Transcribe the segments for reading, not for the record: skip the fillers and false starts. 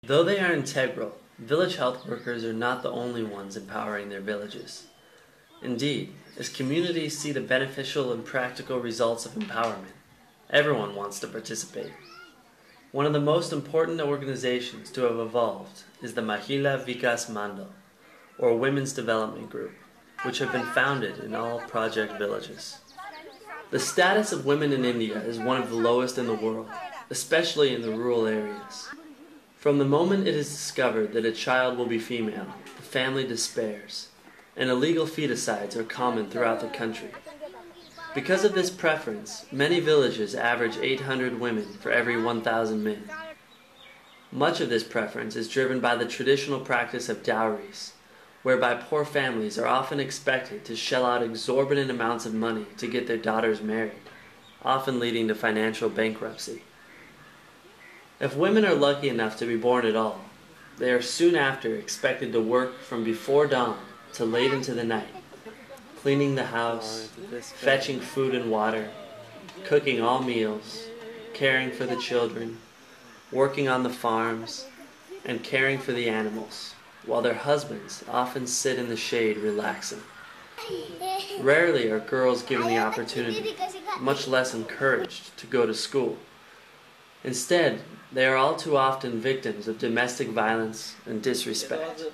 Though they are integral, village health workers are not the only ones empowering their villages. Indeed, as communities see the beneficial and practical results of empowerment, everyone wants to participate. One of the most important organizations to have evolved is the Mahila Vikas Mandal, or Women's Development Group, which have been founded in all project villages. The status of women in India is one of the lowest in the world, especially in the rural areas. From the moment it is discovered that a child will be female, the family despairs, and illegal feticides are common throughout the country. Because of this preference, many villages average 800 women for every 1,000 men. Much of this preference is driven by the traditional practice of dowries, whereby poor families are often expected to shell out exorbitant amounts of money to get their daughters married, often leading to financial bankruptcy. If women are lucky enough to be born at all, they are soon after expected to work from before dawn to late into the night, cleaning the house, fetching food and water, cooking all meals, caring for the children, working on the farms, and caring for the animals, while their husbands often sit in the shade relaxing. Rarely are girls given the opportunity, much less encouraged, to go to school. Instead, they are all too often victims of domestic violence and disrespect.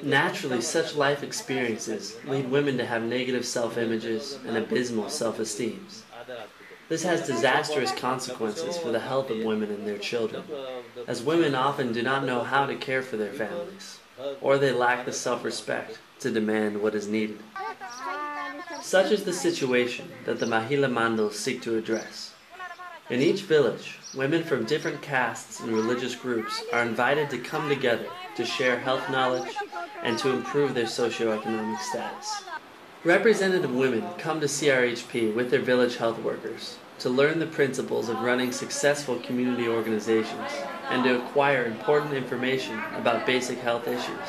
Naturally, such life experiences lead women to have negative self-images and abysmal self-esteems. This has disastrous consequences for the health of women and their children, as women often do not know how to care for their families, or they lack the self-respect to demand what is needed. Such is the situation that the Mahila Mandals seek to address. In each village, women from different castes and religious groups are invited to come together to share health knowledge and to improve their socioeconomic status. Representative women come to CRHP with their village health workers to learn the principles of running successful community organizations and to acquire important information about basic health issues.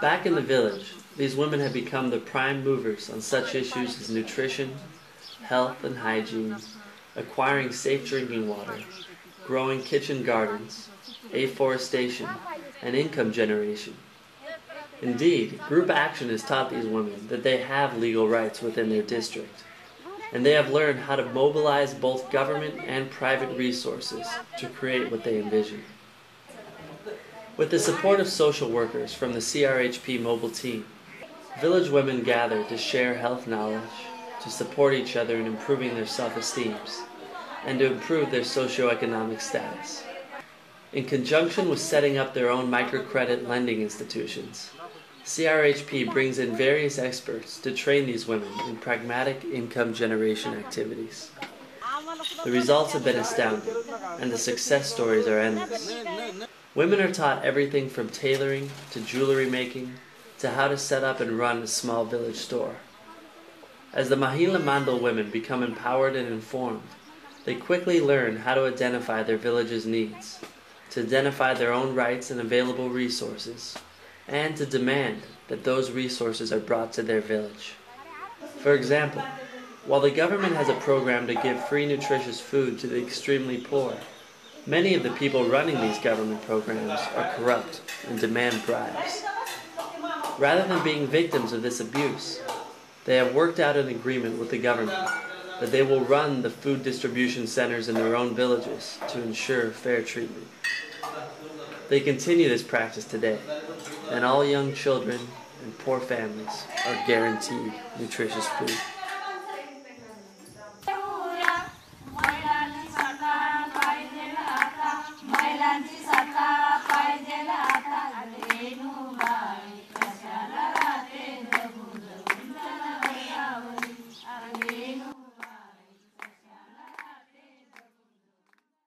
Back in the village, these women have become the prime movers on such issues as nutrition, health and hygiene, acquiring safe drinking water, growing kitchen gardens, afforestation, and income generation. Indeed, group action has taught these women that they have legal rights within their district, and they have learned how to mobilize both government and private resources to create what they envision. With the support of social workers from the CRHP mobile team, village women gather to share health knowledge, to support each other in improving their self-esteems, and to improve their socioeconomic status. In conjunction with setting up their own microcredit lending institutions, CRHP brings in various experts to train these women in pragmatic income generation activities. The results have been astounding, and the success stories are endless. Women are taught everything from tailoring to jewelry making to how to set up and run a small village store. As the Mahila Mandal women become empowered and informed, they quickly learn how to identify their village's needs, to identify their own rights and available resources, and to demand that those resources are brought to their village. For example, while the government has a program to give free nutritious food to the extremely poor, many of the people running these government programs are corrupt and demand bribes. Rather than being victims of this abuse, they have worked out an agreement with the government that they will run the food distribution centers in their own villages to ensure fair treatment. They continue this practice today, and all young children and poor families are guaranteed nutritious food.